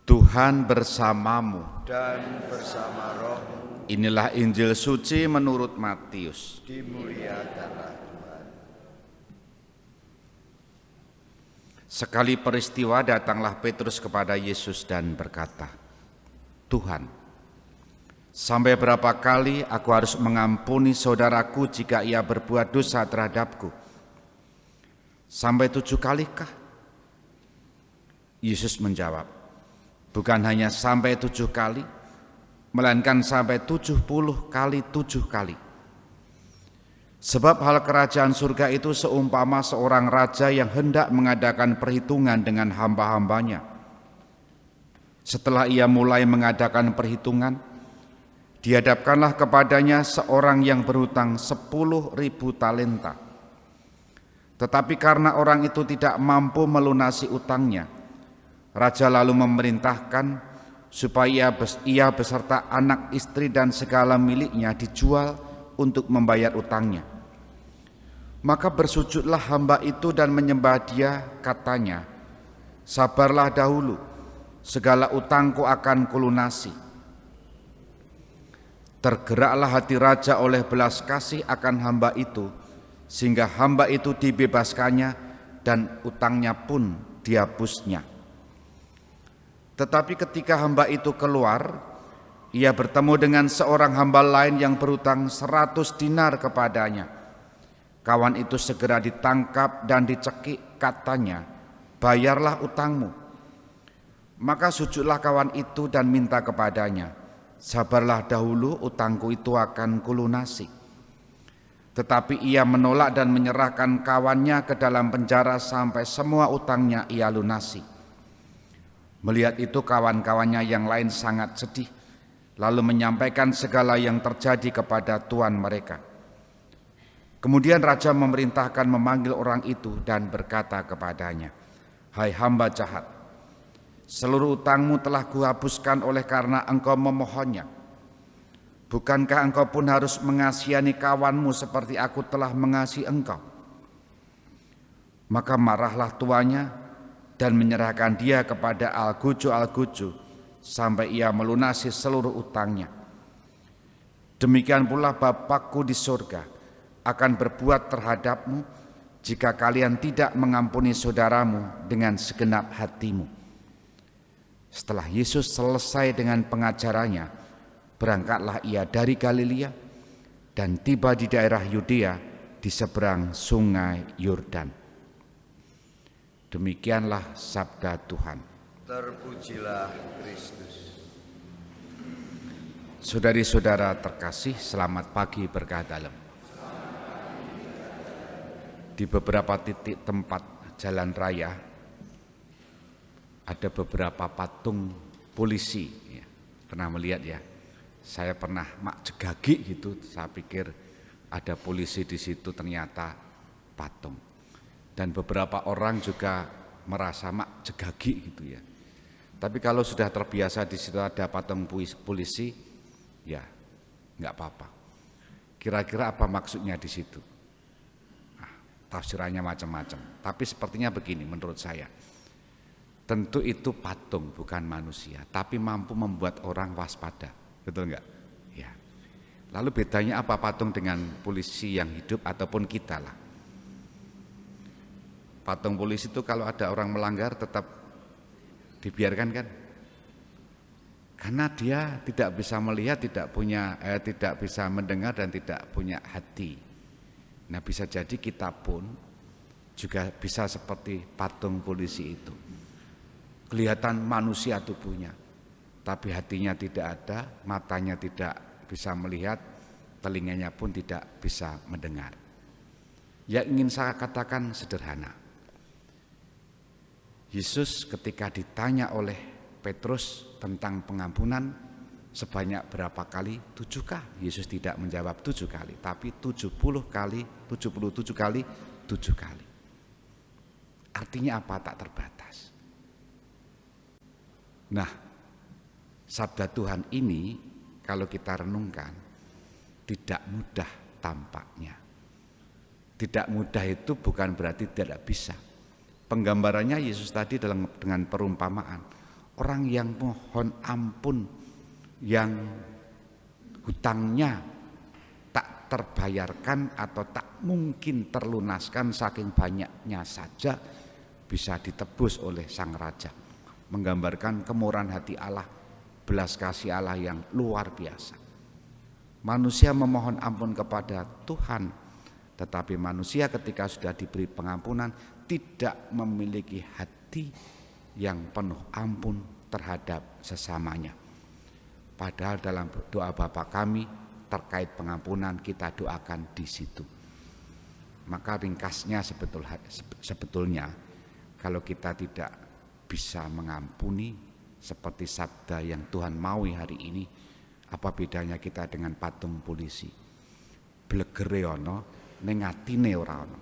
Tuhan bersamamu. Dan bersama rohmu. Inilah Injil suci menurut Matius. Dimuliakanlah Tuhan. Sekali peristiwa datanglah Petrus kepada Yesus dan berkata, Tuhan, sampai berapa kali aku harus mengampuni saudaraku jika ia berbuat dosa terhadapku? Sampai 7 kalikah? Yesus menjawab, bukan hanya sampai 7 kali, melainkan sampai 70 kali 7 kali. Sebab hal kerajaan surga itu seumpama seorang raja yang hendak mengadakan perhitungan dengan hamba-hambanya. Setelah ia mulai mengadakan perhitungan, dihadapkanlah kepadanya seorang yang berhutang 10.000 talenta. Tetapi karena orang itu tidak mampu melunasi utangnya, raja lalu memerintahkan supaya ia beserta anak istri dan segala miliknya dijual untuk membayar utangnya. Maka bersujudlah hamba itu dan menyembah dia, katanya, sabarlah dahulu, segala utangku akan kulunasi. Tergeraklah hati raja oleh belas kasih akan hamba itu, sehingga hamba itu dibebaskannya dan utangnya pun dihapusnya. Tetapi ketika hamba itu keluar, ia bertemu dengan seorang hamba lain yang berhutang 100 dinar kepadanya. Kawan itu segera ditangkap dan dicekik, katanya, bayarlah utangmu. Maka sujudlah kawan itu dan minta kepadanya, sabarlah dahulu, utangku itu akan kulunasi. Tetapi ia menolak dan menyerahkan kawannya ke dalam penjara sampai semua utangnya ia lunasi. Melihat itu kawan-kawannya yang lain sangat sedih, lalu menyampaikan segala yang terjadi kepada tuan mereka. Kemudian raja memerintahkan memanggil orang itu dan berkata kepadanya, hai hamba jahat, seluruh utangmu telah kuhapuskan oleh karena engkau memohonnya. Bukankah engkau pun harus mengasihani kawanmu seperti aku telah mengasihi engkau? Maka marahlah tuannya dan menyerahkan dia kepada algojo sampai ia melunasi seluruh utangnya. Demikian pula Bapakku di surga akan berbuat terhadapmu jika kalian tidak mengampuni saudaramu dengan segenap hatimu. Setelah Yesus selesai dengan pengajarannya, berangkatlah ia dari Galilea dan tiba di daerah Yudea di seberang sungai Yordan. Demikianlah sabda Tuhan. Terpujilah Kristus. Saudari-saudara terkasih, selamat pagi berkah dalam. Di beberapa titik tempat jalan raya ada beberapa patung polisi, ya. Pernah melihat ya? Saya pernah mak jegagi gitu, saya pikir ada polisi di situ, ternyata patung. Dan beberapa orang juga merasa mak jegagi gitu ya. Tapi kalau sudah terbiasa di situ ada patung polisi, ya nggak apa-apa. Kira-kira apa maksudnya di situ? Nah, tafsirannya macam-macam. Tapi sepertinya begini menurut saya. Tentu itu patung bukan manusia, tapi mampu membuat orang waspada. Betul enggak? Ya. Lalu bedanya apa patung dengan polisi yang hidup ataupun kita lah? Patung polisi itu kalau ada orang melanggar tetap dibiarkan kan? Karena dia tidak bisa melihat, tidak bisa mendengar dan tidak punya hati. Nah, bisa jadi kita pun juga bisa seperti patung polisi itu. Kelihatan manusia tubuhnya, tapi hatinya tidak ada, matanya tidak bisa melihat, telinganya pun tidak bisa mendengar. Yang ingin saya katakan sederhana. Yesus ketika ditanya oleh Petrus tentang pengampunan sebanyak berapa kali? 7 kali. Yesus tidak menjawab 7 kali, tapi 70 kali, 77 kali, 7 kali. Artinya apa? Tak terbatas. Nah, sabda Tuhan ini kalau kita renungkan tidak mudah tampaknya. Tidak mudah itu bukan berarti tidak bisa. Penggambarannya Yesus tadi dengan perumpamaan. orang yang mohon ampun, yang hutangnya tak terbayarkan atau tak mungkin terlunaskan saking banyaknya saja bisa ditebus oleh Sang Raja, menggambarkan kemurahan hati Allah, belas kasih Allah yang luar biasa. Manusia memohon ampun kepada Tuhan, tetapi manusia ketika sudah diberi pengampunan tidak memiliki hati yang penuh ampun terhadap sesamanya. Padahal dalam doa Bapa kami terkait pengampunan kita doakan di situ. Maka ringkasnya sebetulnya kalau kita tidak bisa mengampuni seperti sabda yang Tuhan maui hari ini, apa bedanya kita dengan patung polisi? Blegere ono ning atine ora ono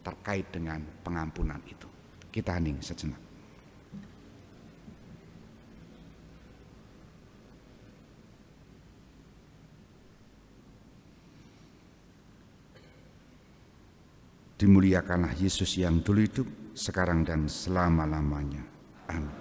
terkait dengan pengampunan itu. Kita hening sejenak. Dimuliakanlah Yesus yang dulu hidup, sekarang dan selama-lamanya. Amin.